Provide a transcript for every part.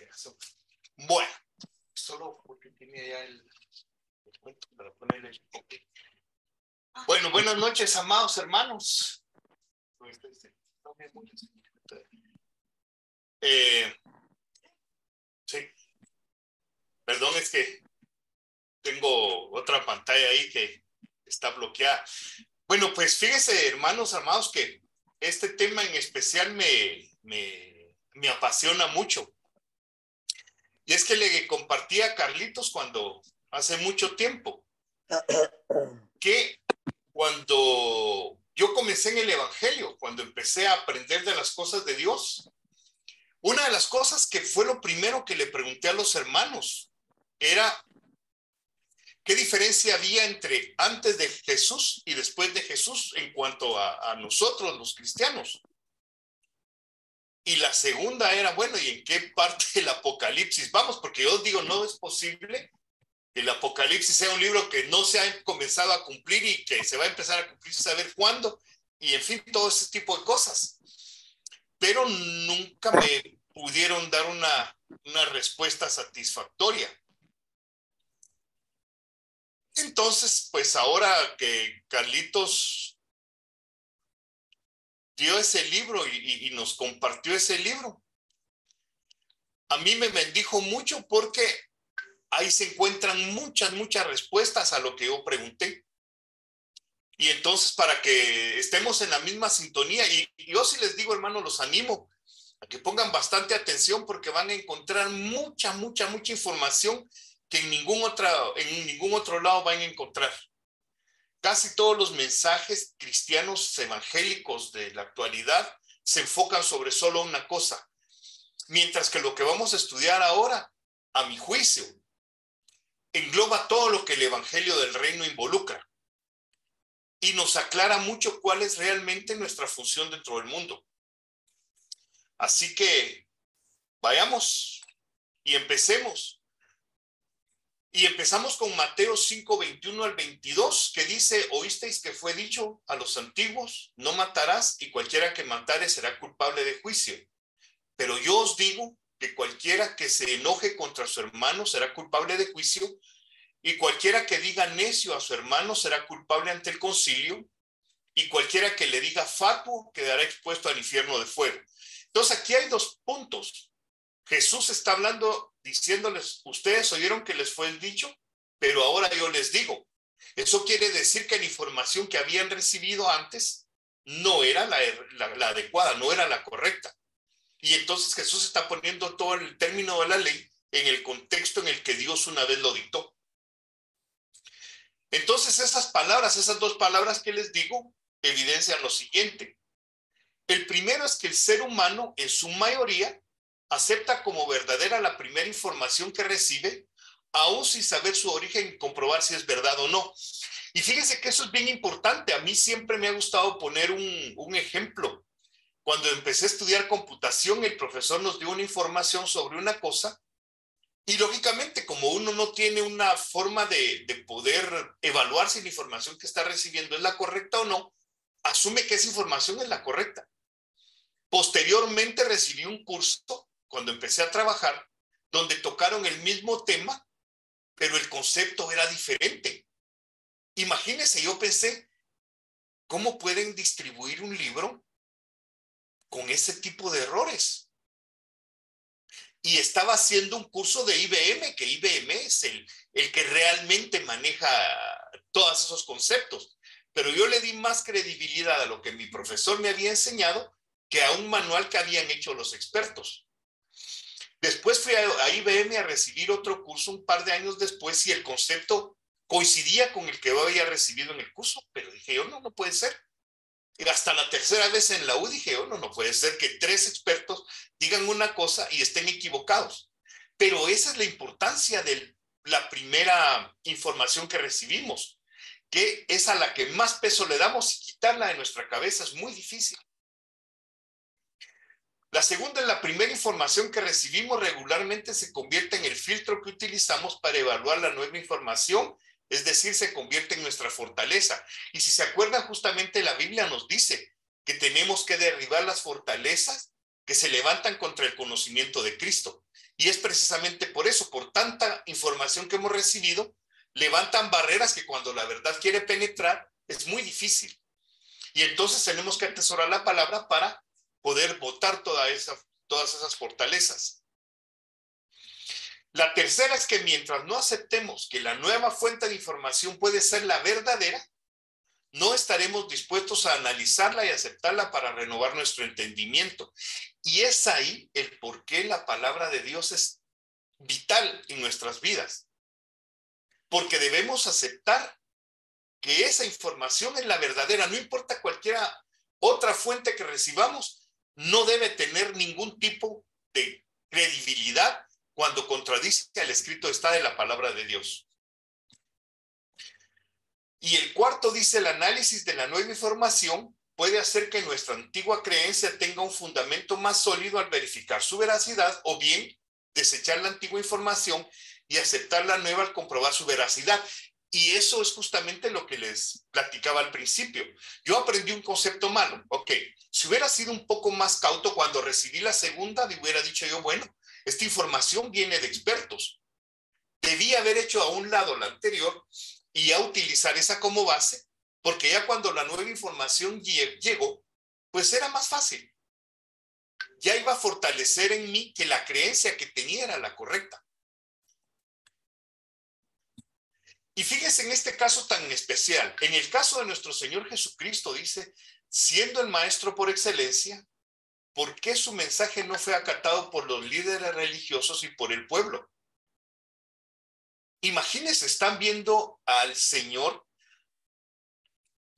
refrigeración. Bueno, solo porque tiene ya el cuento para ponerle el toque. Bueno, buenas noches, amados hermanos. Sí, perdón, es que tengo otra pantalla ahí que está bloqueada. Bueno, pues fíjense, hermanos amados, que este tema en especial me apasiona mucho. Y es que le compartí a Carlitos hace mucho tiempo, que cuando yo comencé en el Evangelio, cuando empecé a aprender de las cosas de Dios, una de las cosas que fue lo primero que le pregunté a los hermanos era qué diferencia había entre antes de Jesús y después de Jesús en cuanto a nosotros los cristianos. Y la segunda era, bueno, ¿y en qué parte del Apocalipsis vamos? Porque yo digo, no es posible que el Apocalipsis sea un libro que no se ha comenzado a cumplir y que se va a empezar a cumplir saber cuándo, y en fin, todo ese tipo de cosas. Pero nunca me pudieron dar una respuesta satisfactoria. Entonces, pues ahora que Carlitos dio ese libro y nos compartió ese libro, a mí me bendijo mucho porque ahí se encuentran muchas respuestas a lo que yo pregunté. Y entonces, para que estemos en la misma sintonía, y yo sí les digo, hermano, los animo a que pongan bastante atención porque van a encontrar mucha información que en ningún otro lado van a encontrar. Casi todos los mensajes cristianos evangélicos de la actualidad se enfocan sobre solo una cosa, mientras que lo que vamos a estudiar ahora, a mi juicio, engloba todo lo que el evangelio del reino involucra y nos aclara mucho cuál es realmente nuestra función dentro del mundo. Así que vayamos y empecemos. Y empezamos con Mateo 5, 21 al 22, que dice: oísteis que fue dicho a los antiguos, no matarás, y cualquiera que matare será culpable de juicio. Pero yo os digo que cualquiera que se enoje contra su hermano será culpable de juicio, y cualquiera que diga necio a su hermano será culpable ante el concilio, y cualquiera que le diga fatuo quedará expuesto al infierno de fuego. Entonces aquí hay dos puntos. Jesús está hablando, diciéndoles, ustedes oyeron que les fue dicho, pero ahora yo les digo. Eso quiere decir que la información que habían recibido antes no era la adecuada, no era la correcta. Y entonces Jesús está poniendo todo el término de la ley en el contexto en el que Dios una vez lo dictó. Entonces esas dos palabras que les digo, evidencian lo siguiente. El primero es que el ser humano, en su mayoría, acepta como verdadera la primera información que recibe, aún sin saber su origen y comprobar si es verdad o no. Y fíjense que eso es bien importante. A mí siempre me ha gustado poner un ejemplo. Cuando empecé a estudiar computación, el profesor nos dio una información sobre una cosa y lógicamente, como uno no tiene una forma de poder evaluar si la información que está recibiendo es la correcta o no, asume que esa información es la correcta. Posteriormente recibí un curso, cuando empecé a trabajar, donde tocaron el mismo tema, pero el concepto era diferente. Imagínense, yo pensé, ¿cómo pueden distribuir un libro con ese tipo de errores? Y estaba haciendo un curso de IBM, que IBM es el que realmente maneja todos esos conceptos. Pero yo le di más credibilidad a lo que mi profesor me había enseñado que a un manual que habían hecho los expertos. Después fui a IBM a recibir otro curso un par de años después y el concepto coincidía con el que yo había recibido en el curso, pero dije yo, no puede ser. Y hasta la tercera vez en la U dije yo, no puede ser que 3 expertos digan una cosa y estén equivocados. Pero esa es la importancia de la primera información que recibimos, que es a la que más peso le damos, y quitarla de nuestra cabeza es muy difícil. La segunda es la primera información que recibimos regularmente se convierte en el filtro que utilizamos para evaluar la nueva información, es decir, se convierte en nuestra fortaleza. Y si se acuerdan, justamente la Biblia nos dice que tenemos que derribar las fortalezas que se levantan contra el conocimiento de Cristo. Y es precisamente por eso, por tanta información que hemos recibido, levantan barreras que cuando la verdad quiere penetrar es muy difícil. Y entonces tenemos que atesorar la palabra para poder botar todas esas fortalezas. La tercera es que mientras no aceptemos que la nueva fuente de información puede ser la verdadera, no estaremos dispuestos a analizarla y aceptarla para renovar nuestro entendimiento. Y es ahí el por qué la palabra de Dios es vital en nuestras vidas. Porque debemos aceptar que esa información es la verdadera, no importa cualquier otra fuente que recibamos, no debe tener ningún tipo de credibilidad cuando contradice al escrito está de la palabra de Dios. Y el cuarto dice, el análisis de la nueva información puede hacer que nuestra antigua creencia tenga un fundamento más sólido al verificar su veracidad, o bien desechar la antigua información y aceptar la nueva al comprobar su veracidad. Y eso es justamente lo que les platicaba al principio. Yo aprendí un concepto malo. Ok, si hubiera sido un poco más cauto cuando recibí la segunda, me hubiera dicho yo, bueno, esta información viene de expertos. Debí haber hecho a un lado la anterior y a utilizar esa como base, porque ya cuando la nueva información llegó, pues era más fácil. Ya iba a fortalecer en mí que la creencia que tenía era la correcta. Y fíjense en este caso tan especial. En el caso de nuestro Señor Jesucristo dice, siendo el maestro por excelencia, ¿por qué su mensaje no fue acatado por los líderes religiosos y por el pueblo? Imagínense, están viendo al Señor.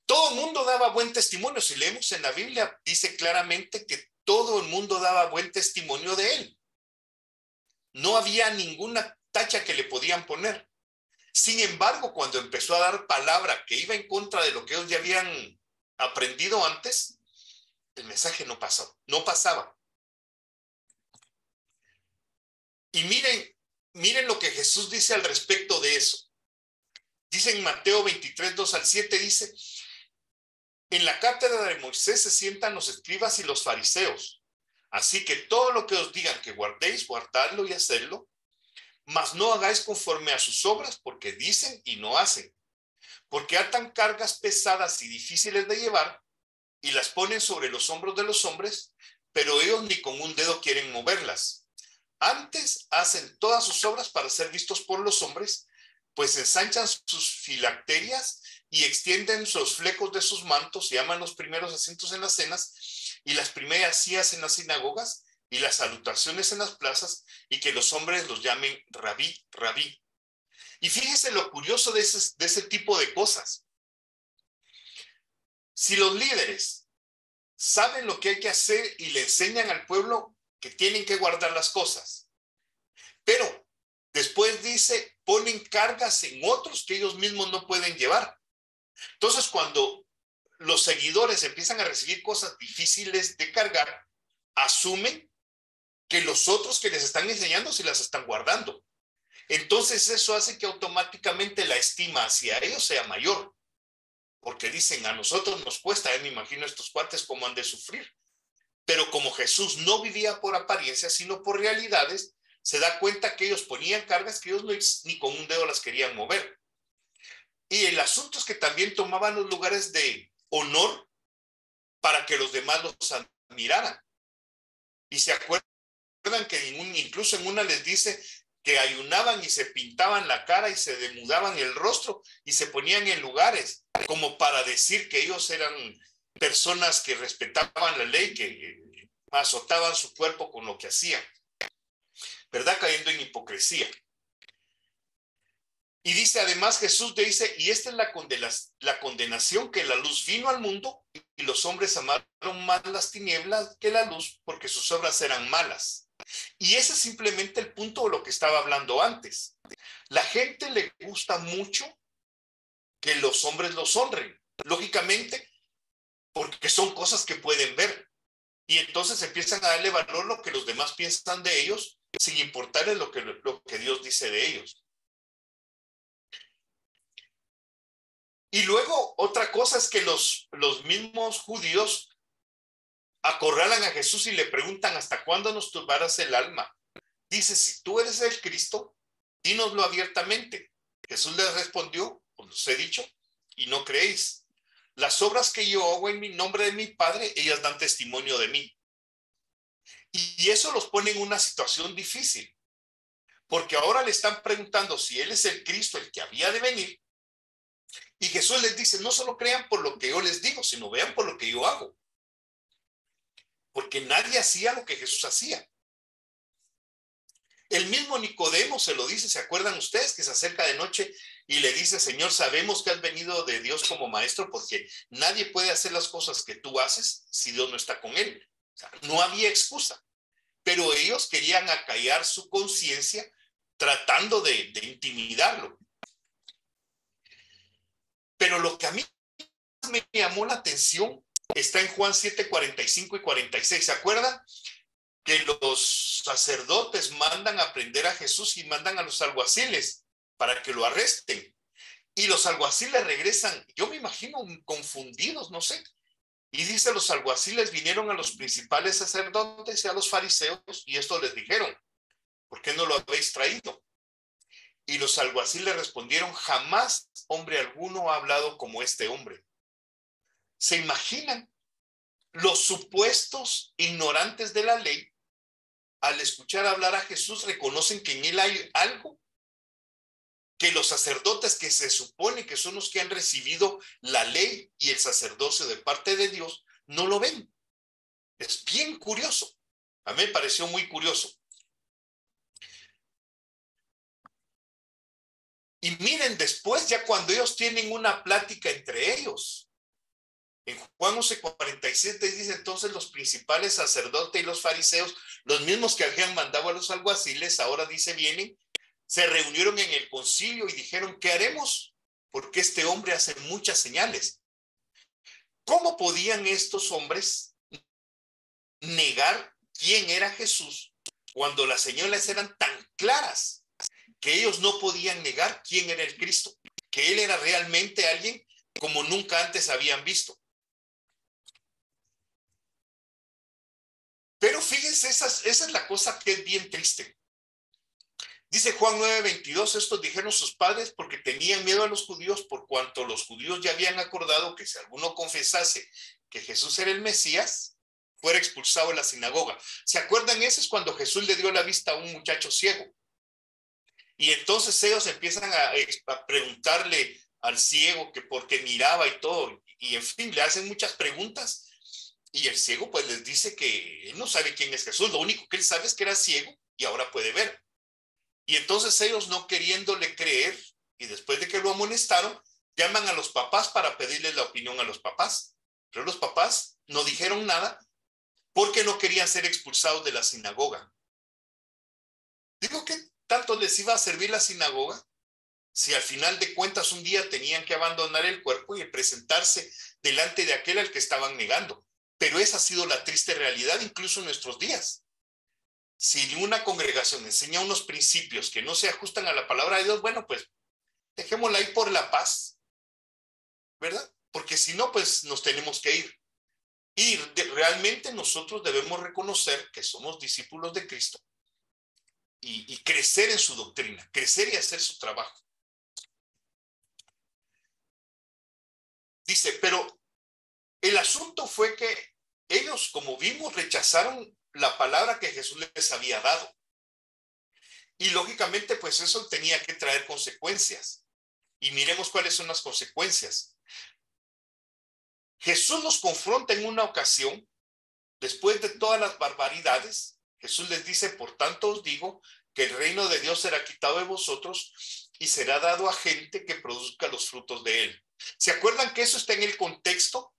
Todo el mundo daba buen testimonio. Si leemos en la Biblia, dice claramente que todo el mundo daba buen testimonio de él. No había ninguna tacha que le podían poner. Sin embargo, cuando empezó a dar palabra que iba en contra de lo que ellos ya habían aprendido antes, el mensaje no pasó, no pasaba. Y miren lo que Jesús dice al respecto de eso. Dice en Mateo 23, 2 al 7, dice, en la cátedra de Moisés se sientan los escribas y los fariseos. Así que todo lo que os digan que guardéis, guardadlo y hacedlo, mas no hagáis conforme a sus obras, porque dicen y no hacen. Porque atan cargas pesadas y difíciles de llevar y las ponen sobre los hombros de los hombres, pero ellos ni con un dedo quieren moverlas. Antes hacen todas sus obras para ser vistos por los hombres, pues ensanchan sus filacterias y extienden los flecos de sus mantos y aman los primeros asientos en las cenas y las primeras sillas en las sinagogas y las salutaciones en las plazas, y que los hombres los llamen rabí, rabí. Y fíjese lo curioso de ese tipo de cosas. Si los líderes saben lo que hay que hacer y le enseñan al pueblo que tienen que guardar las cosas, pero después dice, ponen cargas en otros que ellos mismos no pueden llevar. Entonces, cuando los seguidores empiezan a recibir cosas difíciles de cargar, asumen que los otros que les están enseñando sí las están guardando. Entonces eso hace que automáticamente la estima hacia ellos sea mayor, porque dicen, a nosotros nos cuesta, me imagino estos cuates cómo han de sufrir. Pero como Jesús no vivía por apariencias, sino por realidades, se da cuenta que ellos ponían cargas que ellos no, ni con un dedo las querían mover. Y el asunto es que también tomaban los lugares de honor para que los demás los admiraran. Y se acuerdan que incluso en una les dice que ayunaban y se pintaban la cara y se denudaban el rostro y se ponían en lugares como para decir que ellos eran personas que respetaban la ley, que azotaban su cuerpo con lo que hacían, ¿verdad? Cayendo en hipocresía. Y dice además Jesús, dice, y esta es la condenación, que la luz vino al mundo y los hombres amaron más las tinieblas que la luz porque sus obras eran malas. Y ese es simplemente el punto de lo que estaba hablando antes. La gente le gusta mucho que los hombres los honren, lógicamente, porque son cosas que pueden ver. Y entonces empiezan a darle valor a lo que los demás piensan de ellos, sin importarles lo que Dios dice de ellos. Y luego otra cosa es que los mismos judíos acorralan a Jesús y le preguntan, ¿hasta cuándo nos turbarás el alma? Dice, si tú eres el Cristo, dínoslo abiertamente. Jesús les respondió, pues os he dicho, y no creéis. Las obras que yo hago en mi nombre de mi Padre, ellas dan testimonio de mí. Y eso los pone en una situación difícil, porque ahora le están preguntando si Él es el Cristo, el que había de venir, y Jesús les dice, no solo crean por lo que yo les digo, sino vean por lo que yo hago, porque nadie hacía lo que Jesús hacía. El mismo Nicodemo se lo dice, ¿se acuerdan ustedes? Que se acerca de noche y le dice, Señor, sabemos que has venido de Dios como maestro, porque nadie puede hacer las cosas que tú haces si Dios no está con él. O sea, no había excusa, pero ellos querían acallar su conciencia tratando de intimidarlo. Pero lo que a mí me llamó la atención está en Juan 7, 45 y 46. ¿Se acuerdan? Que los sacerdotes mandan a prender a Jesús y mandan a los alguaciles para que lo arresten. Y los alguaciles regresan, yo me imagino confundidos, no sé. Y dice, los alguaciles vinieron a los principales sacerdotes y a los fariseos y esto les dijeron, ¿por qué no lo habéis traído? Y los alguaciles respondieron, jamás hombre alguno ha hablado como este hombre. ¿Se imaginan? Los supuestos ignorantes de la ley, al escuchar hablar a Jesús, reconocen que en él hay algo que los sacerdotes, que se supone que son los que han recibido la ley y el sacerdocio de parte de Dios, no lo ven. Es bien curioso. A mí me pareció muy curioso. Y miren, después, ya cuando ellos tienen una plática entre ellos, en Juan 11:47 dice, entonces los principales sacerdotes y los fariseos, los mismos que habían mandado a los alguaciles, ahora dice, vienen, se reunieron en el concilio y dijeron, ¿qué haremos? Porque este hombre hace muchas señales. ¿Cómo podían estos hombres negar quién era Jesús cuando las señales eran tan claras que ellos no podían negar quién era el Cristo, que él era realmente alguien como nunca antes habían visto? Pero fíjense, esa es la cosa que es bien triste. Dice Juan 9:22, estos dijeron sus padres porque tenían miedo a los judíos, por cuanto los judíos ya habían acordado que si alguno confesase que Jesús era el Mesías, fuera expulsado de la sinagoga. ¿Se acuerdan? Ese es cuando Jesús le dio la vista a un muchacho ciego. Y entonces ellos empiezan a preguntarle al ciego que por qué miraba y todo. Y en fin, le hacen muchas preguntas. Y el ciego pues les dice que él no sabe quién es Jesús. Lo único que él sabe es que era ciego y ahora puede ver. Y entonces ellos, no queriéndole creer, y después de que lo amonestaron, llaman a los papás para pedirles la opinión a los papás. Pero los papás no dijeron nada porque no querían ser expulsados de la sinagoga. Digo, ¿qué tanto les iba a servir la sinagoga si al final de cuentas un día tenían que abandonar el cuerpo y presentarse delante de aquel al que estaban negando? Pero esa ha sido la triste realidad incluso en nuestros días. Si una congregación enseña unos principios que no se ajustan a la palabra de Dios, bueno, pues dejémosla ahí por la paz, ¿verdad? Porque si no, pues nos tenemos que ir. Y realmente nosotros debemos reconocer que somos discípulos de Cristo y crecer en su doctrina, crecer y hacer su trabajo. Dice, pero el asunto fue que ellos, como vimos, rechazaron la palabra que Jesús les había dado. Y lógicamente, pues eso tenía que traer consecuencias. Y miremos cuáles son las consecuencias. Jesús los confronta en una ocasión, después de todas las barbaridades. Jesús les dice, por tanto os digo que el reino de Dios será quitado de vosotros y será dado a gente que produzca los frutos de él. ¿Se acuerdan que eso está en el contexto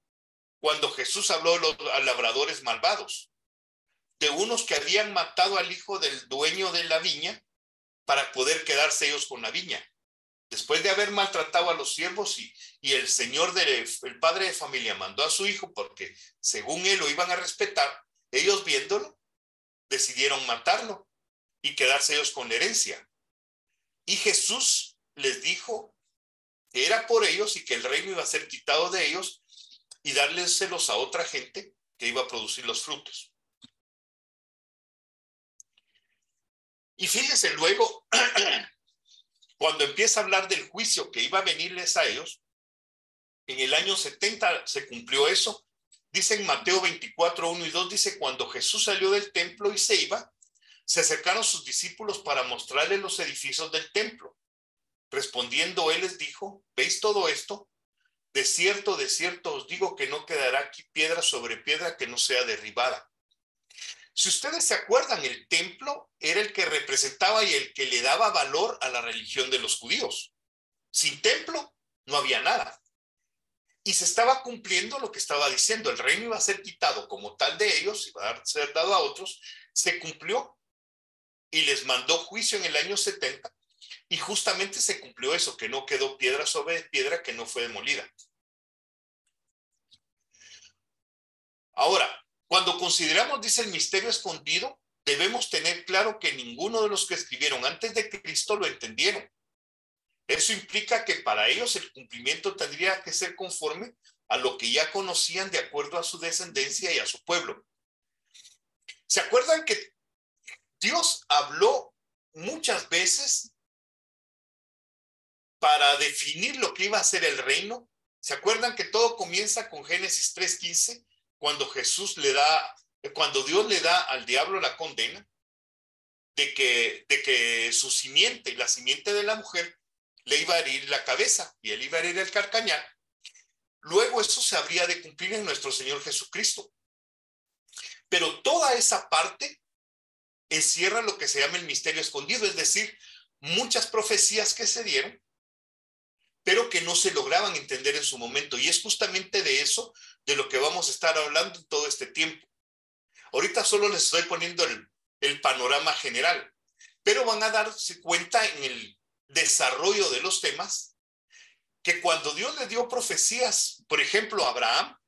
cuando Jesús habló de los labradores malvados? De unos que habían matado al hijo del dueño de la viña para poder quedarse ellos con la viña. Después de haber maltratado a los siervos y el señor el padre de familia mandó a su hijo porque según él lo iban a respetar, ellos viéndolo decidieron matarlo y quedarse ellos con la herencia. Y Jesús les dijo que era por ellos y que el reino iba a ser quitado de ellos y dárselos a otra gente que iba a producir los frutos. Y fíjense luego, cuando empieza a hablar del juicio que iba a venirles a ellos, en el año 70 se cumplió eso. Dice en Mateo 24, 1 y 2, dice, cuando Jesús salió del templo y se iba, se acercaron sus discípulos para mostrarles los edificios del templo. Respondiendo él les dijo, ¿veis todo esto? De cierto os digo que no quedará aquí piedra sobre piedra que no sea derribada. Si ustedes se acuerdan, el templo era el que representaba y el que le daba valor a la religión de los judíos. Sin templo no había nada. Y se estaba cumpliendo lo que estaba diciendo. El reino iba a ser quitado como tal de ellos, iba a ser dado a otros. Se cumplió y les mandó juicio en el año 70. Y justamente se cumplió eso, que no quedó piedra sobre piedra que no fue demolida. Ahora, cuando consideramos, dice, el misterio escondido, debemos tener claro que ninguno de los que escribieron antes de Cristo lo entendieron. Eso implica que para ellos el cumplimiento tendría que ser conforme a lo que ya conocían de acuerdo a su descendencia y a su pueblo. ¿Se acuerdan que Dios habló muchas veces para definir lo que iba a ser el reino? ¿Se acuerdan que todo comienza con Génesis 3:15, cuando cuando Dios le da al diablo la condena de que su simiente, la simiente de la mujer, le iba a herir la cabeza y él iba a herir el calcañar? Luego eso se habría de cumplir en nuestro Señor Jesucristo. Pero toda esa parte encierra lo que se llama el misterio escondido, es decir, muchas profecías que se dieron, pero que no se lograban entender en su momento. Y es justamente de eso de lo que vamos a estar hablando en todo este tiempo. Ahorita solo les estoy poniendo el panorama general, pero van a darse cuenta en el desarrollo de los temas que cuando Dios le dio profecías, por ejemplo, a Abraham,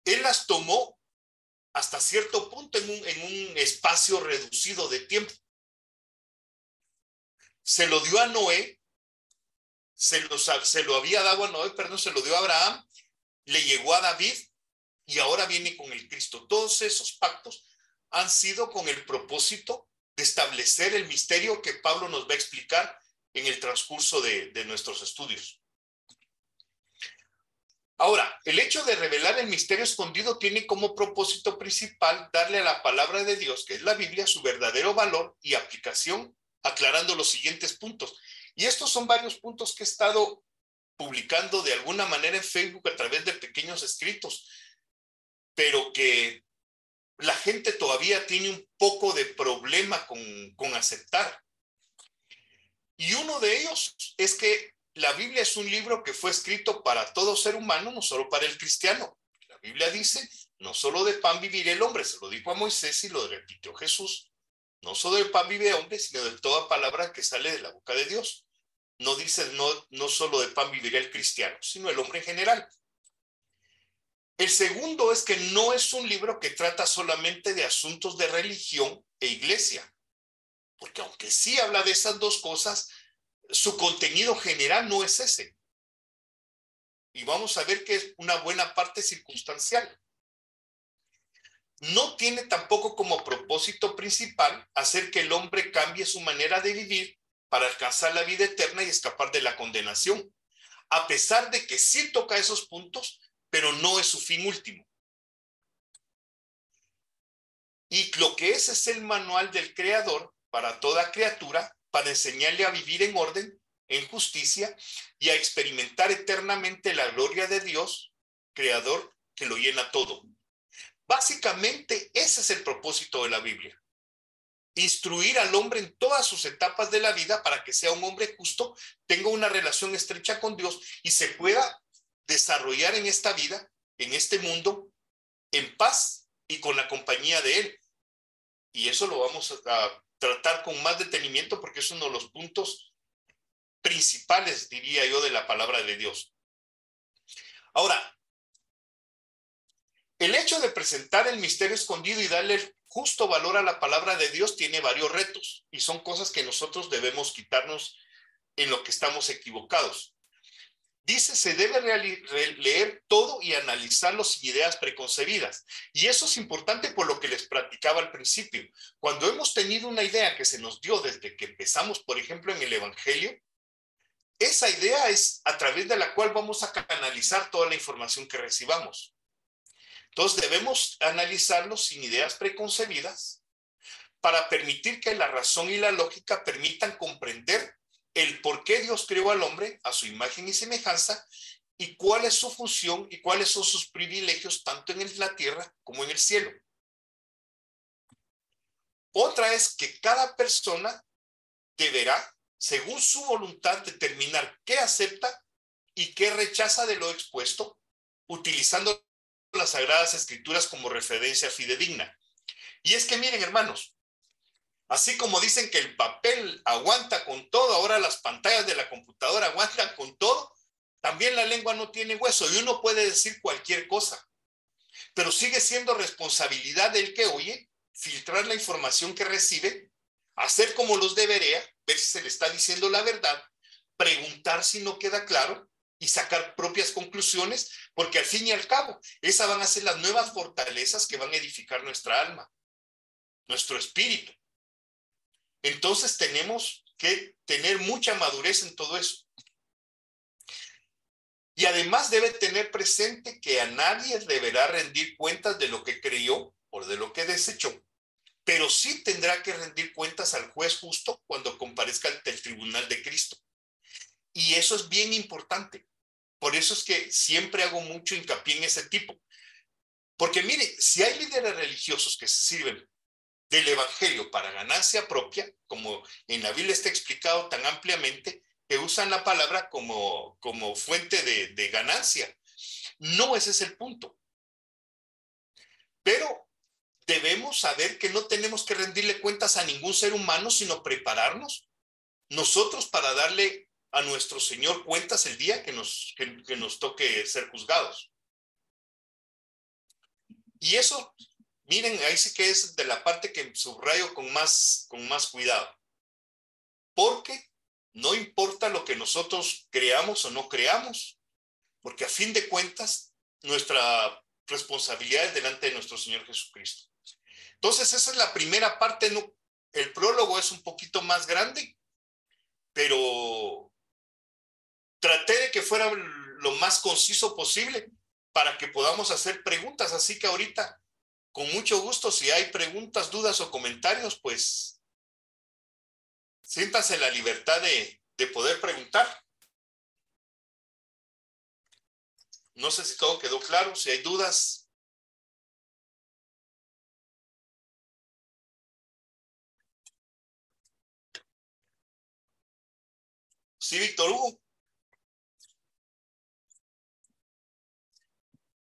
él las tomó hasta cierto punto en un espacio reducido de tiempo. Se lo dio a Noé, se lo había dado a Noé, perdón, se lo dio a Abraham, le llegó a David y ahora viene con el Cristo. Todos esos pactos han sido con el propósito de establecer el misterio que Pablo nos va a explicar en el transcurso de nuestros estudios. Ahora, el hecho de revelar el misterio escondido tiene como propósito principal darle a la palabra de Dios, que es la Biblia, su verdadero valor y aplicación, aclarando los siguientes puntos. Y estos son varios puntos que he estado publicando de alguna manera en Facebook a través de pequeños escritos, pero que la gente todavía tiene un poco de problema con aceptar. Y uno de ellos es que la Biblia es un libro que fue escrito para todo ser humano, no solo para el cristiano. La Biblia dice, no solo de pan vivirá el hombre, se lo dijo a Moisés y lo repitió Jesús. No solo de pan vive el hombre, sino de toda palabra que sale de la boca de Dios. No dice, no solo de pan vivirá el cristiano, sino el hombre en general. El segundo es que no es un libro que trata solamente de asuntos de religión e iglesia, porque aunque sí habla de esas dos cosas, su contenido general no es ese. Y vamos a ver que es una buena parte circunstancial. No tiene tampoco como propósito principal hacer que el hombre cambie su manera de vivir para alcanzar la vida eterna y escapar de la condenación, a pesar de que sí toca esos puntos, pero no es su fin último. Y lo que es el manual del Creador para toda criatura, para enseñarle a vivir en orden, en justicia y a experimentar eternamente la gloria de Dios, Creador, que lo llena todo. Básicamente, ese es el propósito de la Biblia. Instruir al hombre en todas sus etapas de la vida para que sea un hombre justo, tenga una relación estrecha con Dios y se pueda desarrollar en esta vida, en este mundo, en paz y con la compañía de Él. Y eso lo vamos a tratar con más detenimiento porque es uno de los puntos principales, diría yo, de la palabra de Dios. Ahora, el hecho de presentar el misterio escondido y darle el justo valor a la palabra de Dios tiene varios retos y son cosas que nosotros debemos quitarnos en lo que estamos equivocados. Dice, se debe leer todo y analizarlo sin ideas preconcebidas. Y eso es importante por lo que les platicaba al principio. Cuando hemos tenido una idea que se nos dio desde que empezamos, por ejemplo, en el Evangelio, esa idea es a través de la cual vamos a canalizar toda la información que recibamos. Entonces debemos analizarlo sin ideas preconcebidas para permitir que la razón y la lógica permitan comprender el por qué Dios creó al hombre a su imagen y semejanza y cuál es su función y cuáles son sus privilegios tanto en la tierra como en el cielo. Otra es que cada persona deberá, según su voluntad, determinar qué acepta y qué rechaza de lo expuesto, utilizando las Sagradas Escrituras como referencia fidedigna. Y es que miren, hermanos, así como dicen que el papel aguanta con todo, ahora las pantallas de la computadora aguantan con todo, también la lengua no tiene hueso y uno puede decir cualquier cosa, pero sigue siendo responsabilidad del que oye filtrar la información que recibe, hacer como los debería, ver si se le está diciendo la verdad, preguntar si no queda claro y sacar propias conclusiones, porque al fin y al cabo, esas van a ser las nuevas fortalezas que van a edificar nuestra alma, nuestro espíritu. Entonces tenemos que tener mucha madurez en todo eso. Y además debe tener presente que a nadie deberá rendir cuentas de lo que creyó o de lo que desechó, pero sí tendrá que rendir cuentas al juez justo cuando comparezca ante el tribunal de Cristo. Y eso es bien importante. Por eso es que siempre hago mucho hincapié en ese tipo. Porque mire, si hay líderes religiosos que se sirven del evangelio para ganancia propia, como en la Biblia está explicado tan ampliamente, que usan la palabra como fuente de ganancia. No, ese es el punto. Pero debemos saber que no tenemos que rendirle cuentas a ningún ser humano, sino prepararnos nosotros para darle a nuestro Señor cuentas el día que nos toque ser juzgados. Y eso, miren, ahí sí que es de la parte que subrayo con más cuidado. Porque no importa lo que nosotros creamos o no creamos, porque a fin de cuentas, nuestra responsabilidad es delante de nuestro Señor Jesucristo. Entonces, esa es la primera parte. No, el prólogo es un poquito más grande, pero traté de que fuera lo más conciso posible para que podamos hacer preguntas. Así que ahorita, con mucho gusto, si hay preguntas, dudas o comentarios, pues siéntase la libertad de poder preguntar. No sé si todo quedó claro, si hay dudas. Sí, Víctor Hugo.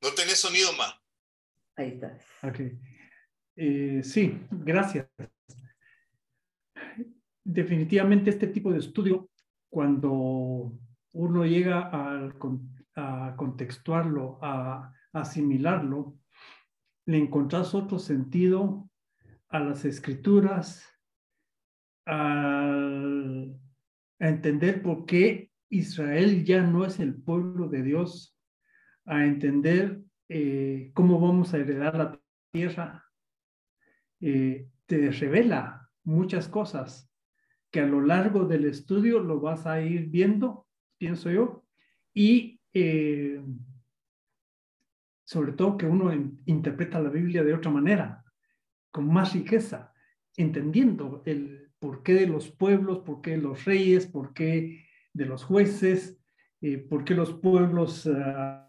No tenés sonido, ma. Ahí está. Okay. Sí, gracias. Definitivamente este tipo de estudio, cuando uno llega a contextuarlo, a asimilarlo, le encontrás otro sentido a las escrituras, a entender por qué Israel ya no es el pueblo de Dios, a entender cómo vamos a heredar la tierra. Te revela muchas cosas que a lo largo del estudio lo vas a ir viendo, pienso yo, y sobre todo que uno interpreta la Biblia de otra manera, con más riqueza, entendiendo el porqué de los pueblos, porqué de los reyes, porqué de los jueces, por qué los pueblos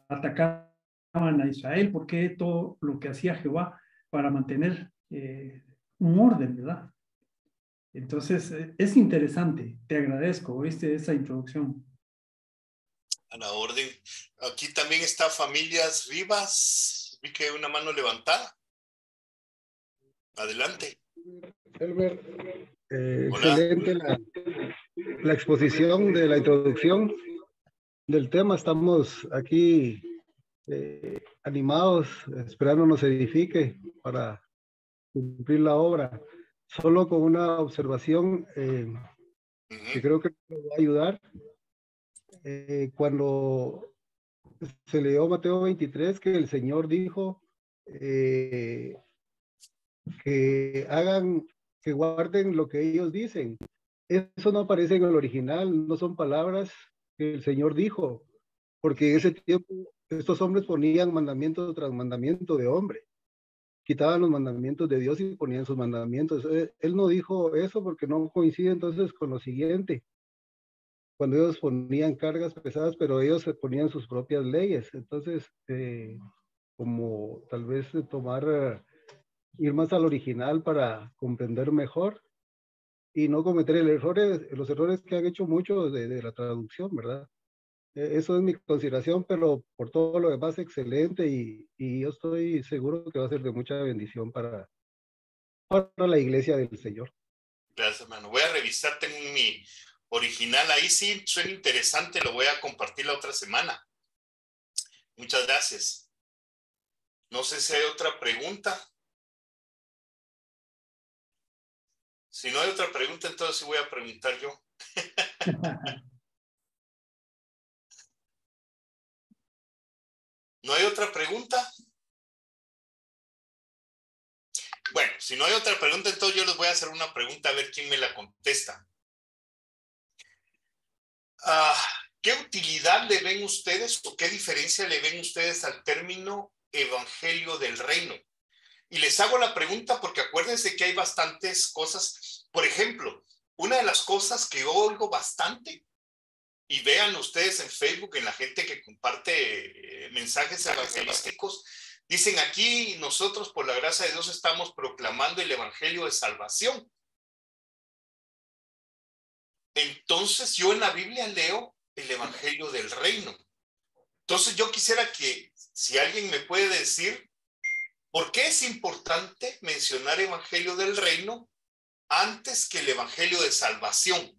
atacaban a Israel, por qué todo lo que hacía Jehová para mantener un orden, ¿verdad? Entonces, es interesante. Te agradezco, ¿oíste? Esa introducción. A la orden. Aquí también está Familias Rivas. Vi que hay una mano levantada. Adelante. Herbert, excelente la exposición de la introducción del tema. Estamos aquí animados, esperando nos edifique para cumplir la obra. Solo con una observación que creo que nos va a ayudar. Cuando se leyó Mateo 23, que el Señor dijo, que hagan, que guarden lo que ellos dicen. Eso no aparece en el original, no son palabras que el Señor dijo, porque en ese tiempo estos hombres ponían mandamiento tras mandamiento de hombre, quitaban los mandamientos de Dios y ponían sus mandamientos. Él no dijo eso porque no coincide entonces con lo siguiente, cuando ellos ponían cargas pesadas, pero ellos se ponían sus propias leyes. Entonces, como tal vez tomar, ir más al original para comprender mejor y no cometer los errores que han hecho muchos de la traducción, ¿verdad? Eso es mi consideración, pero por todo lo demás excelente y yo estoy seguro que va a ser de mucha bendición para la iglesia del Señor. Gracias, hermano. Voy a revisar, tengo mi original ahí, sí, suena interesante, lo voy a compartir la otra semana. Muchas gracias. No sé si hay otra pregunta. Si no hay otra pregunta, entonces sí voy a preguntar yo. ¿No hay otra pregunta? Bueno, si no hay otra pregunta, entonces yo les voy a hacer una pregunta a ver quién me la contesta. ¿Qué utilidad le ven ustedes o qué diferencia le ven ustedes al término evangelio del reino? Y les hago la pregunta porque acuérdense que hay bastantes cosas. Por ejemplo, una de las cosas que yo oigo bastante, y vean ustedes en Facebook, en la gente que comparte mensajes evangelísticos, dicen aquí nosotros por la gracia de Dios estamos proclamando el evangelio de salvación. Entonces yo en la Biblia leo el evangelio del reino. Entonces yo quisiera que si alguien me puede decir ¿por qué es importante mencionar evangelio del reino antes que el evangelio de salvación?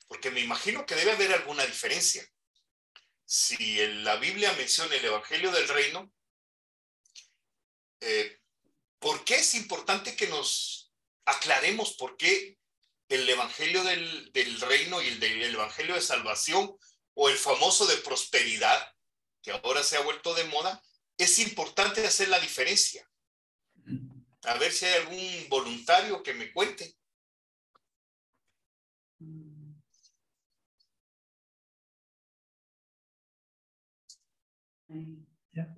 Porque me imagino que debe haber alguna diferencia. Si en la Biblia menciona el evangelio del reino, ¿por qué es importante que nos aclaremos por qué el evangelio del reino y el evangelio de salvación o el famoso de prosperidad, que ahora se ha vuelto de moda, es importante hacer la diferencia? A ver si hay algún voluntario que me cuente. Ya.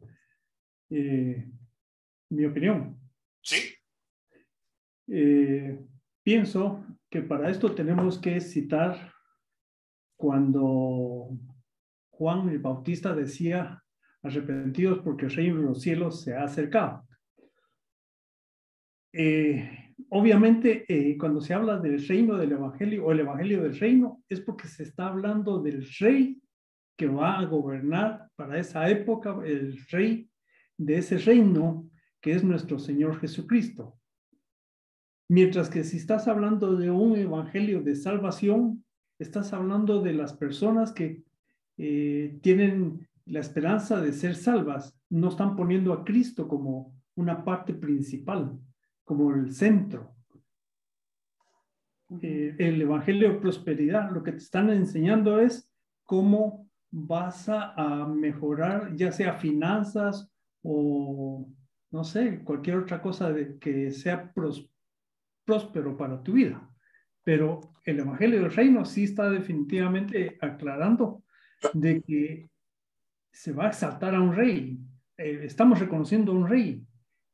Mi opinión. ¿Sí? Pienso que para esto tenemos que citar cuando Juan el Bautista decía, arrepentidos porque el reino de los cielos se ha acercado. Obviamente, cuando se habla del reino del evangelio o el evangelio del reino, es porque se está hablando del rey que va a gobernar para esa época, el rey de ese reino que es nuestro Señor Jesucristo. Mientras que si estás hablando de un evangelio de salvación, estás hablando de las personas que tienen la esperanza de ser salvas, no están poniendo a Cristo como una parte principal, como el centro. El evangelio de prosperidad, lo que te están enseñando es cómo vas a mejorar, ya sea finanzas o, no sé, cualquier otra cosa que sea próspero para tu vida. Pero el evangelio del reino sí está definitivamente aclarando de que se va a exaltar a un rey. Estamos reconociendo a un rey.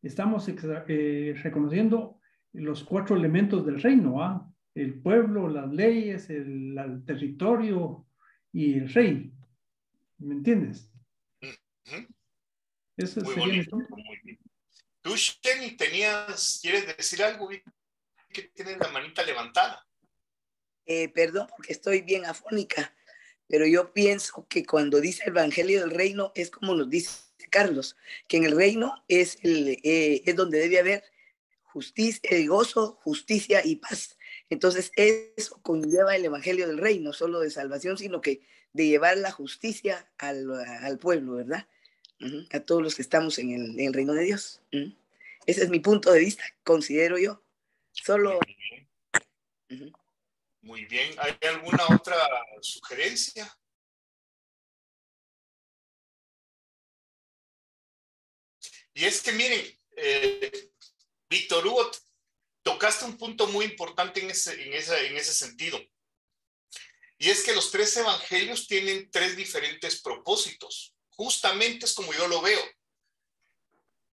Estamos reconociendo los 4 elementos del reino, ¿ah? El pueblo, las leyes, el territorio y el rey. ¿Me entiendes? Uh-huh. Eso muy sería bonito, muy bien. Tú, Jenny, ¿quieres decir algo? Que tienes la manita levantada. Perdón, porque estoy bien afónica, pero yo pienso que cuando dice el Evangelio del Reino es como nos dice Carlos, que en el reino es donde debe haber justicia, gozo, justicia y paz. Entonces eso conlleva el Evangelio del Reino, no solo de salvación, sino que de llevar la justicia al pueblo, ¿verdad? A todos los que estamos en el reino de Dios. Ese es mi punto de vista, considero yo. Solo... Muy bien. Muy bien. ¿Hay alguna otra sugerencia? Y es que miren, Víctor Hugo, tocaste un punto muy importante en ese sentido. Y es que los tres evangelios tienen tres diferentes propósitos. Justamente es como yo lo veo.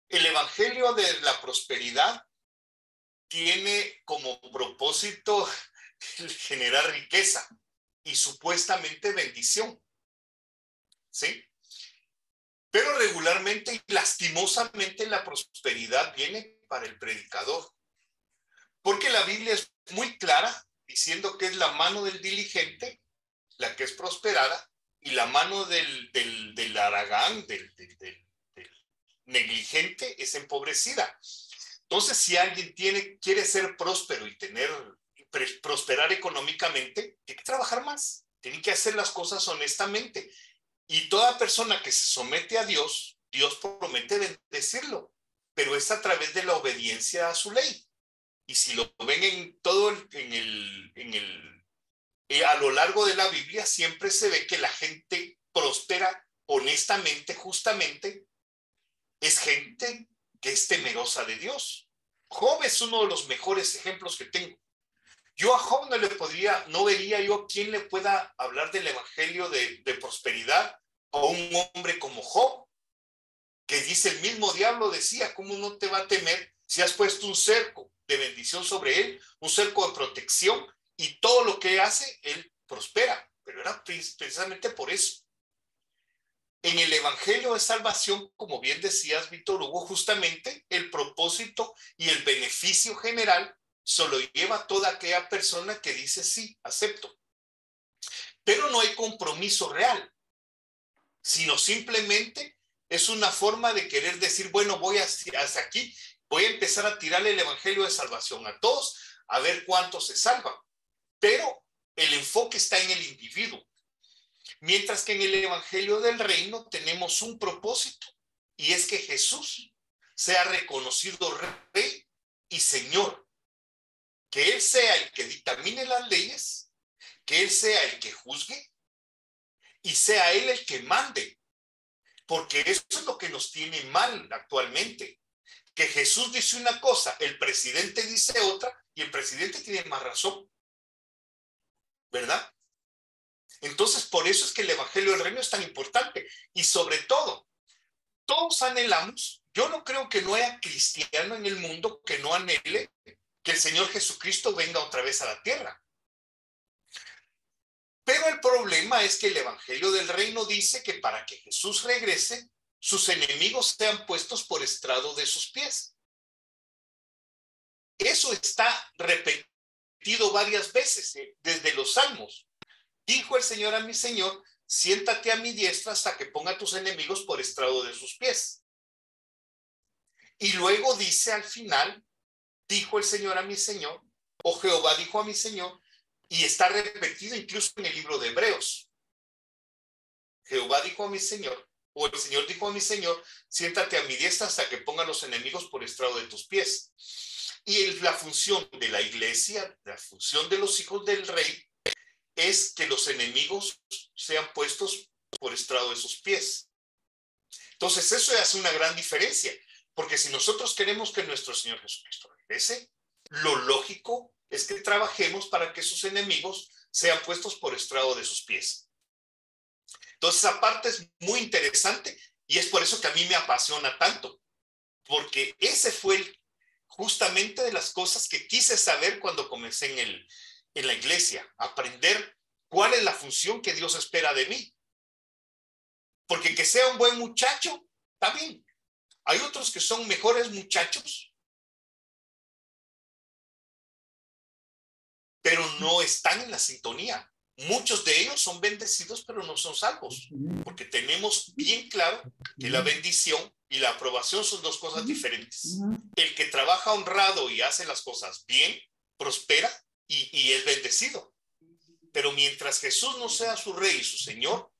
El evangelio de la prosperidad tiene como propósito generar riqueza y supuestamente bendición, ¿sí? Pero regularmente y lastimosamente la prosperidad viene para el predicador, porque la Biblia es muy clara diciendo que es la mano del diligente la que es prosperada y la mano del haragán, del negligente es empobrecida. Entonces, si alguien quiere ser próspero y prosperar económicamente, tiene que trabajar más, tiene que hacer las cosas honestamente. Y toda persona que se somete a Dios, Dios promete bendecirlo, pero es a través de la obediencia a su ley. Y si lo ven en todo a lo largo de la Biblia, siempre se ve que la gente próspera honestamente, justamente, es gente que es temerosa de Dios. Job es uno de los mejores ejemplos que tengo. Yo a Job no vería yo quién le pueda hablar del evangelio de prosperidad a un hombre como Job, que dice el mismo diablo decía, ¿cómo no te va a temer si has puesto un cerco de bendición sobre él, un cerco de protección, y todo lo que hace, él prospera? Pero era precisamente por eso. En el evangelio de salvación, como bien decías, Víctor Hugo, justamente el propósito y el beneficio general solo lleva toda aquella persona que dice sí, acepto. Pero no hay compromiso real, sino simplemente es una forma de querer decir, bueno, voy hasta aquí, voy a empezar a tirarle el evangelio de salvación a todos, a ver cuántos se salvan. Pero el enfoque está en el individuo. Mientras que en el evangelio del reino tenemos un propósito, y es que Jesús sea reconocido Rey y Señor, que Él sea el que dictamine las leyes, que Él sea el que juzgue y sea Él el que mande, porque eso es lo que nos tiene mal actualmente, que Jesús dice una cosa, el presidente dice otra, y el presidente tiene más razón, ¿verdad? Entonces, por eso es que el evangelio del reino es tan importante, y sobre todo, todos anhelamos, yo no creo que no haya cristiano en el mundo que no anhele que el Señor Jesucristo venga otra vez a la tierra. Pero el problema es que el evangelio del reino dice que para que Jesús regrese, sus enemigos sean puestos por estrado de sus pies. Eso está repetido varias veces, desde los Salmos. Dijo el Señor a mi Señor, siéntate a mi diestra hasta que ponga a tus enemigos por estrado de sus pies. Y luego dice al final, dijo el Señor a mi Señor, o Jehová dijo a mi Señor, y está repetido incluso en el libro de Hebreos. Jehová dijo a mi Señor, o el Señor dijo a mi Señor, siéntate a mi diestra hasta que ponga a los enemigos por estrado de tus pies. Y la función de la iglesia, la función de los hijos del rey, es que los enemigos sean puestos por estrado de sus pies. Entonces eso hace una gran diferencia, porque si nosotros queremos que nuestro Señor Jesucristo regrese, lo lógico es que trabajemos para que sus enemigos sean puestos por estrado de sus pies. Entonces esa parte es muy interesante y es por eso que a mí me apasiona tanto, porque ese fue justamente de las cosas que quise saber cuando comencé en la iglesia, aprender cuál es la función que Dios espera de mí. Porque que sea un buen muchacho, está bien. Hay otros que son mejores muchachos, pero no están en la sintonía. Muchos de ellos son bendecidos, pero no son salvos, porque tenemos bien claro que la bendición y la aprobación son dos cosas diferentes. El que trabaja honrado y hace las cosas bien, prospera y es bendecido. Pero mientras Jesús no sea su rey y su Señor,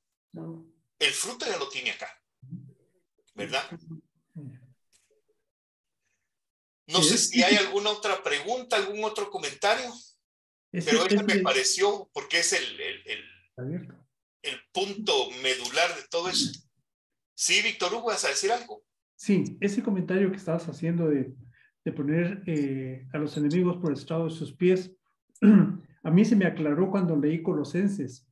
el fruto ya lo tiene acá, ¿verdad? No sé si hay alguna otra pregunta, algún otro comentario, pero eso me pareció, porque es el punto medular de todo eso. Sí, Víctor Hugo, ¿vas a decir algo? Sí, ese comentario que estabas haciendo de de poner a los enemigos por estrado de sus pies, a mí se me aclaró cuando leí Colosenses.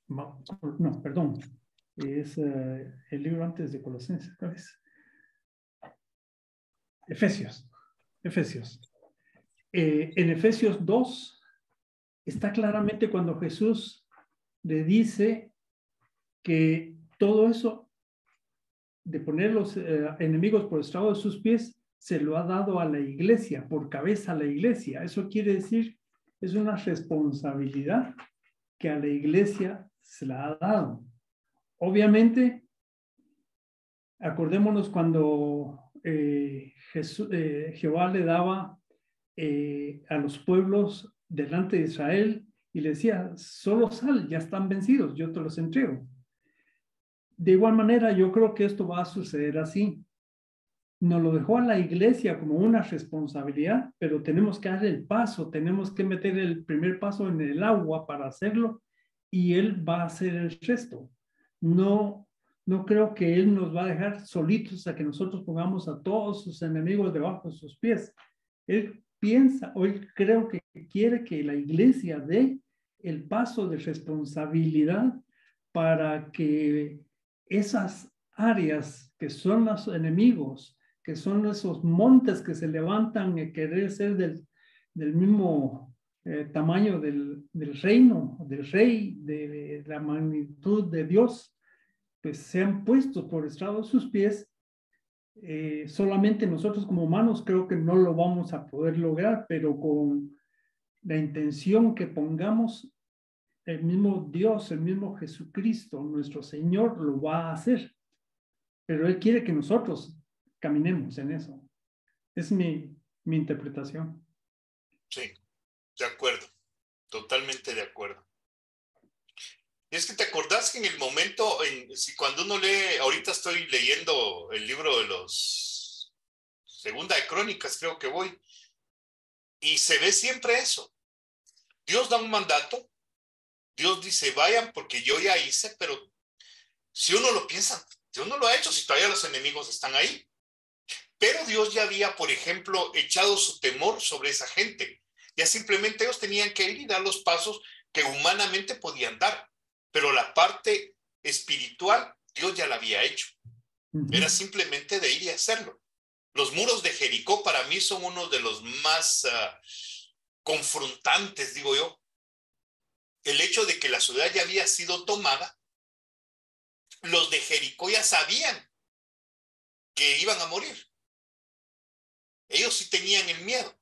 No, perdón. Es el libro antes de Colosenses. ¿Cuál es? Efesios. En Efesios 2 está claramente cuando Jesús le dice que todo eso de poner los enemigos por estrado de sus pies se lo ha dado a la iglesia, por cabeza a la iglesia. Eso quiere decir, es una responsabilidad que a la iglesia se la ha dado. Obviamente, acordémonos cuando Jehová le daba a los pueblos delante de Israel y le decía, solo sal, ya están vencidos, yo te los entrego. De igual manera, yo creo que esto va a suceder así. Nos lo dejó a la iglesia como una responsabilidad, pero tenemos que dar el paso, tenemos que meter el primer paso en el agua para hacerlo y Él va a hacer el resto. No creo que Él nos va a dejar solitos a que nosotros pongamos a todos sus enemigos debajo de sus pies. Él piensa, o Él creo que quiere que la iglesia dé el paso de responsabilidad para que esas áreas que son los enemigos, que son esos montes que se levantan y querer ser del mismo tamaño del reino, del rey, de la magnitud de Dios, pues sean puestos por estrado de sus pies. Solamente nosotros como humanos creo que no lo vamos a poder lograr, pero con la intención que pongamos, el mismo Dios, el mismo Jesucristo, nuestro Señor, lo va a hacer. Pero Él quiere que nosotros caminemos en eso. Es mi interpretación. Sí, de acuerdo. Totalmente de acuerdo. Y es que te acordás que en el momento, cuando uno lee, ahorita estoy leyendo el libro de los Segunda de Crónicas, creo que voy, y se ve siempre eso. Dios da un mandato, Dios dice, vayan porque yo ya hice, pero si uno lo piensa, Dios no lo ha hecho si todavía los enemigos están ahí. Pero Dios ya había, por ejemplo, echado su temor sobre esa gente. Ya simplemente ellos tenían que ir y dar los pasos que humanamente podían dar. Pero la parte espiritual, Dios ya la había hecho. Era simplemente de ir y hacerlo. Los muros de Jericó para mí son uno de los más confrontantes, digo yo. El hecho de que la ciudad ya había sido tomada, los de Jericó ya sabían que iban a morir. Ellos sí tenían el miedo.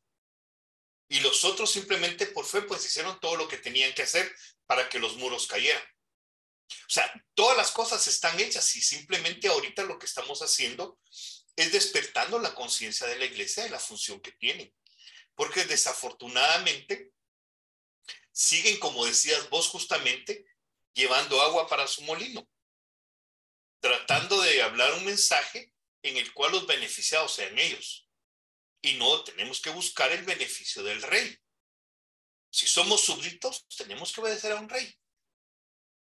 Y los otros simplemente por fe pues hicieron todo lo que tenían que hacer para que los muros cayeran. O sea, todas las cosas están hechas y simplemente ahorita lo que estamos haciendo es despertando la conciencia de la iglesia de la función que tienen. Porque desafortunadamente siguen, como decías vos justamente, llevando agua para su molino, tratando de hablar un mensaje en el cual los beneficiados sean ellos. Y no, tenemos que buscar el beneficio del rey. Si somos súbditos, tenemos que obedecer a un rey.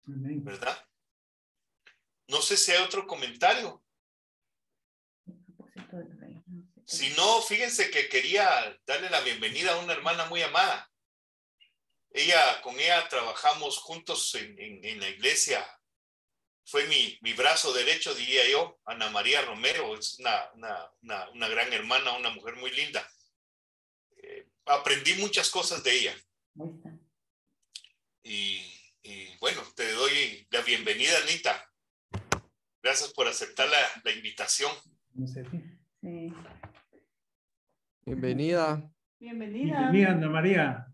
¿Verdad? No sé si hay otro comentario. Si no, fíjense que quería darle la bienvenida a una hermana muy amada. Con ella trabajamos juntos en la iglesia. Fue mi brazo derecho, diría yo, Ana María Romero. Es una gran hermana, una mujer muy linda. Aprendí muchas cosas de ella. Y bueno, te doy la bienvenida, Anita. Gracias por aceptar la invitación. Sí. Bienvenida. Bienvenida, Ana María.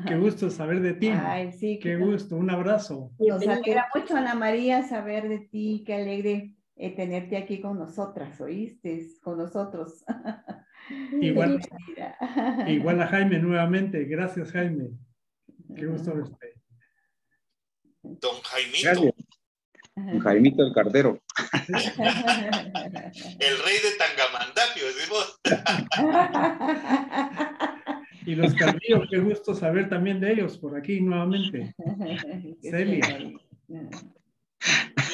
Qué gusto saber de ti. Ay, sí, qué gusto, un abrazo. Nos alegra mucho, Ana María, saber de ti. Qué alegre tenerte aquí con nosotras, ¿oíste? Con nosotros. Igual a Jaime nuevamente. Gracias, Jaime. Qué gusto verte. Don Jaimito. Gracias. Don Jaimito el Cardero. El rey de Tangamandapio, decimos. Y los Carrillo, qué gusto saber también de ellos por aquí nuevamente. Celia.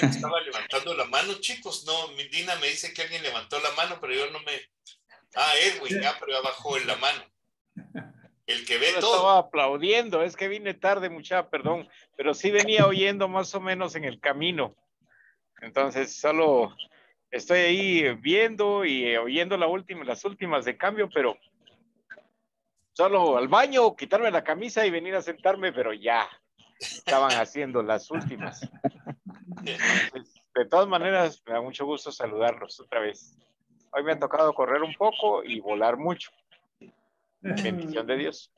Estaba levantando la mano, chicos. No, Dina me dice que alguien levantó la mano, pero yo no me... Ah, Edwin, ya, pero ya bajó la mano. El que ve Yo todo. estaba aplaudiendo, es que vine tarde, mucha, perdón, pero sí venía oyendo más o menos en el camino. Entonces solo estoy ahí viendo y oyendo las últimas de cambio, pero solo al baño, quitarme la camisa y venir a sentarme, pero ya estaban haciendo las últimas. Entonces, de todas maneras, me da mucho gusto saludarlos otra vez. Hoy me ha tocado correr un poco y volar mucho. Bendición de Dios.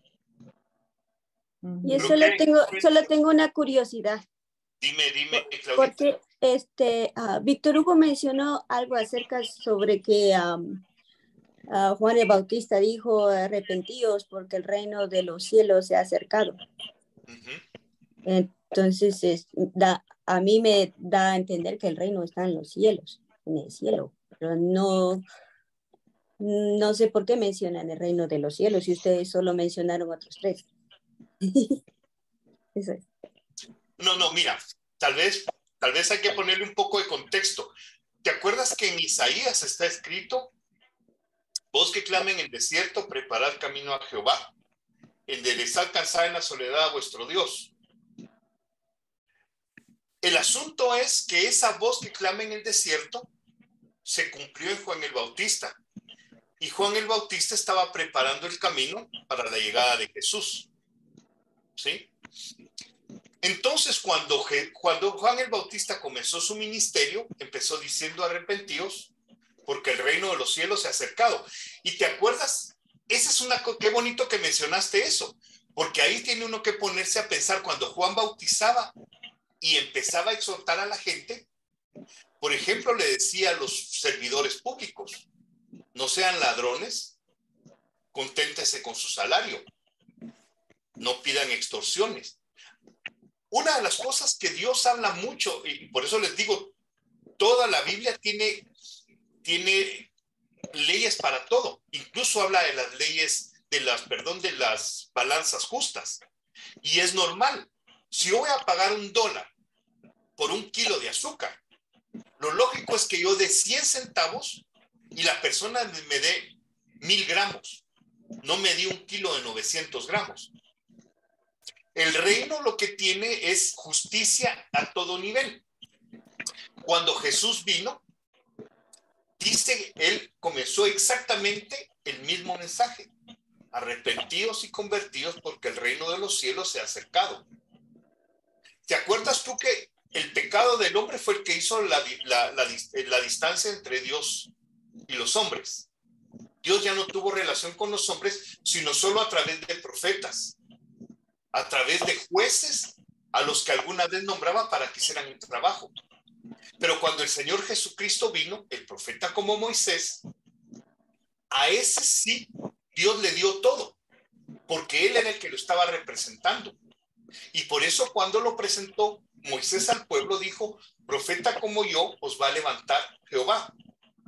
Yo solo tengo una curiosidad. Dime, Claudita. Porque Víctor Hugo mencionó algo acerca sobre que Juan el Bautista dijo: arrepentíos porque el reino de los cielos se ha acercado. Entonces a mí me da a entender que el reino está en los cielos, en el cielo, pero no sé por qué mencionan el reino de los cielos y ustedes solo mencionaron otros tres. Eso es. No, mira, tal vez hay que ponerle un poco de contexto. ¿Te acuerdas que en Isaías está escrito: voz que clame en el desierto, preparad camino a Jehová, enderezad calzada en la soledad a vuestro Dios? El asunto es que esa voz que clama en el desierto se cumplió en Juan el Bautista. Y Juan el Bautista estaba preparando el camino para la llegada de Jesús. ¿Sí? Entonces, cuando Juan el Bautista comenzó su ministerio, empezó diciendo: arrepentíos, porque el reino de los cielos se ha acercado. ¿Y te acuerdas? Esa es qué bonito que mencionaste eso, porque ahí tiene uno que ponerse a pensar cuando Juan bautizaba y empezaba a exhortar a la gente. Por ejemplo, le decía a los servidores públicos: no sean ladrones, conténtense con su salario, no pidan extorsiones. Una de las cosas que Dios habla mucho, y por eso les digo, toda la Biblia tiene leyes para todo. Incluso habla de las leyes, de las balanzas justas. Y es normal. Si yo voy a pagar $1 por 1 kilo de azúcar, lo lógico es que yo dé 100 centavos y la persona me dé 1000 gramos. No me di 1 kilo de 900 gramos. El reino lo que tiene es justicia a todo nivel. Cuando Jesús vino, dice, él comenzó exactamente el mismo mensaje: arrepentidos y convertidos porque el reino de los cielos se ha acercado. ¿Te acuerdas tú que el pecado del hombre fue el que hizo la distancia entre Dios y los hombres? Dios ya no tuvo relación con los hombres, sino solo a través de profetas, a través de jueces a los que alguna vez nombraba para que hicieran un trabajo. Pero cuando el Señor Jesucristo vino, el profeta como Moisés, a ese sí Dios le dio todo, porque él era el que lo estaba representando. Y por eso cuando lo presentó Moisés al pueblo, dijo: profeta como yo os va a levantar Jehová,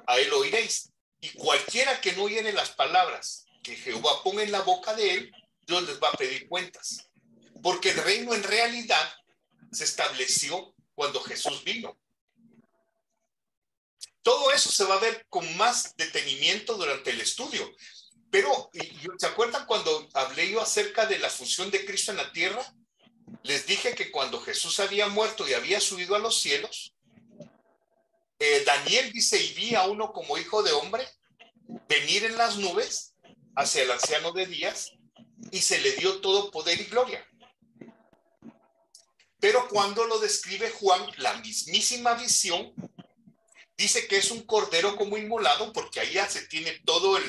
a él oiréis. Y cualquiera que no oyere las palabras que Jehová ponga en la boca de él, Dios les va a pedir cuentas. Porque el reino en realidad se estableció cuando Jesús vino. Todo eso se va a ver con más detenimiento durante el estudio. Pero, ¿se acuerdan cuando hablé yo acerca de la función de Cristo en la tierra? Les dije que cuando Jesús había muerto y había subido a los cielos, Daniel dice: y vi a uno como hijo de hombre venir en las nubes hacia el anciano de días, y se le dio todo poder y gloria. Pero cuando lo describe Juan, la mismísima visión, dice que es un cordero como inmolado, porque ahí ya se tiene todo el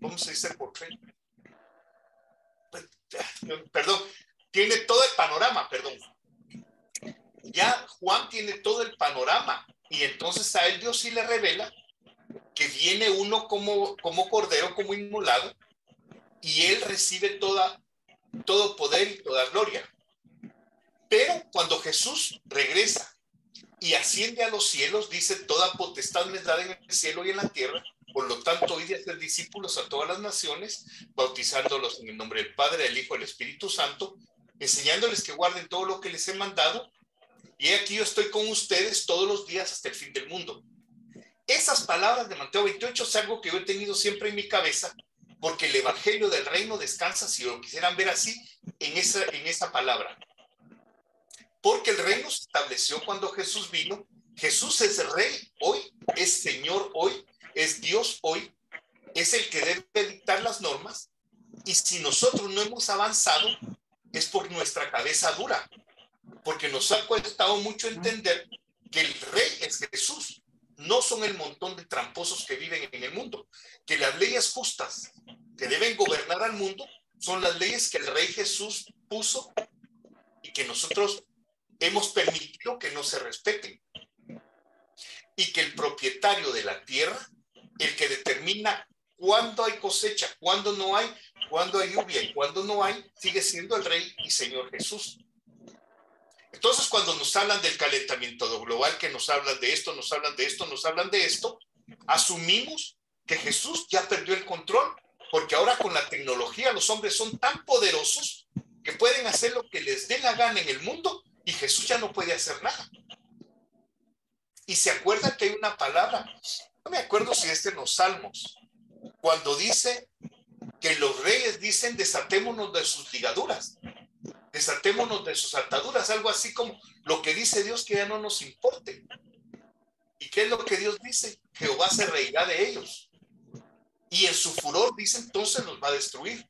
¿cómo se dice? Perdón, tiene todo el panorama, perdón. Ya Juan tiene todo el panorama, y entonces a él Dios sí le revela que viene uno como cordero, como inmolado, y él recibe todo poder y toda gloria. Pero cuando Jesús regresa y asciende a los cielos, dice: toda potestad me es dada en el cielo y en la tierra, por lo tanto id y hacer discípulos a todas las naciones, bautizándolos en el nombre del Padre, del Hijo y del Espíritu Santo, enseñándoles que guarden todo lo que les he mandado. Y aquí yo estoy con ustedes todos los días hasta el fin del mundo. Esas palabras de Mateo 28 es algo que yo he tenido siempre en mi cabeza, porque el evangelio del reino descansa, si lo quisieran ver así, en esa palabra. Porque el reino se estableció cuando Jesús vino. Jesús es rey hoy, es Señor hoy, es Dios hoy, es el que debe dictar las normas. Y si nosotros no hemos avanzado, es por nuestra cabeza dura, porque nos ha costado mucho entender que el rey es Jesús, no son el montón de tramposos que viven en el mundo, que las leyes justas que deben gobernar al mundo son las leyes que el rey Jesús puso y que nosotros hemos permitido que no se respeten. Y que el propietario de la tierra, el que determina cuándo hay cosecha, cuándo no hay, cuándo hay lluvia y cuándo no hay, sigue siendo el Rey y Señor Jesús. Entonces, cuando nos hablan del calentamiento global, que nos hablan de esto, nos hablan de esto, nos hablan de esto, asumimos que Jesús ya perdió el control, porque ahora con la tecnología los hombres son tan poderosos que pueden hacer lo que les dé la gana en el mundo y Jesús ya no puede hacer nada. Y se acuerdan que hay una palabra, no me acuerdo si es en los Salmos, cuando dice que los reyes dicen desatémonos de sus ligaduras, desatémonos de sus ataduras, algo así como lo que dice Dios que ya no nos importe. ¿Y qué es lo que Dios dice? Jehová se reirá de ellos. Y en su furor dice entonces los va a destruir.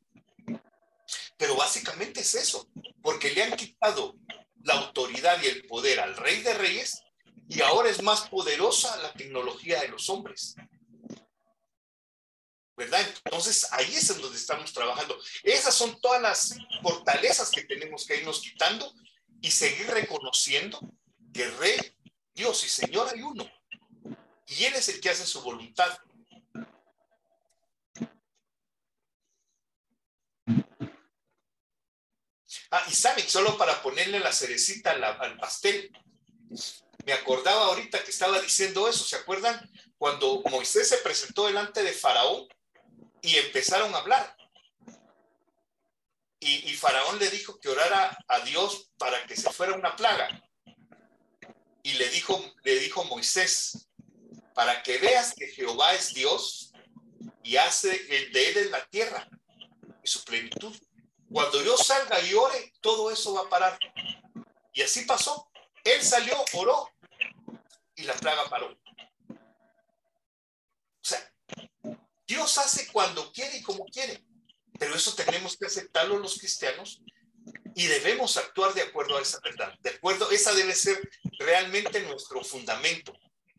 Pero básicamente es eso, porque le han quitado la autoridad y el poder al Rey de Reyes y ahora es más poderosa la tecnología de los hombres. ¿Verdad? Entonces ahí es en donde estamos trabajando. Esas son todas las fortalezas que tenemos que irnos quitando y seguir reconociendo que Rey, Dios y Señor hay uno. Y Él es el que hace su voluntad. Y saben, solo para ponerle la cerecita al pastel, me acordaba ahorita que estaba diciendo eso. ¿Se acuerdan? Cuando Moisés se presentó delante de Faraón y empezaron a hablar. Y Faraón le dijo que orara a Dios para que se fuera una plaga. Y le dijo Moisés, para que veas que Jehová es Dios y hace de él en la tierra y su plenitud. Cuando yo salga y ore, todo eso va a parar. Y así pasó. Él salió, oró y la plaga paró. O sea, Dios hace cuando quiere y como quiere. Pero eso tenemos que aceptarlo los cristianos y debemos actuar de acuerdo a esa verdad. De acuerdo, esa debe ser realmente nuestro fundamento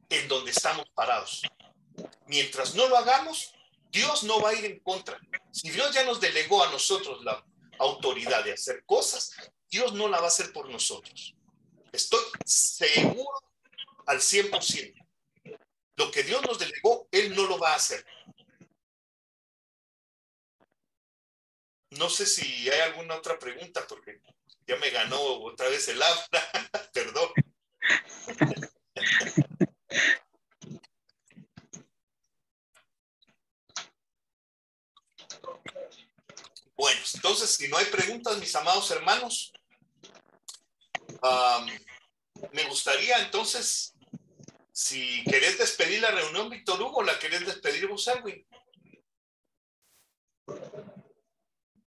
en donde estamos parados. Mientras no lo hagamos, Dios no va a ir en contra. Si Dios ya nos delegó a nosotros la autoridad de hacer cosas, Dios no la va a hacer por nosotros. Estoy seguro al 100%. Lo que Dios nos delegó, Él no lo va a hacer. No sé si hay alguna otra pregunta, porque ya me ganó otra vez el habla. Perdón. Bueno, entonces, si no hay preguntas, mis amados hermanos, me gustaría entonces, si querés despedir la reunión, Víctor Hugo, ¿la querés despedir vos, Erwin?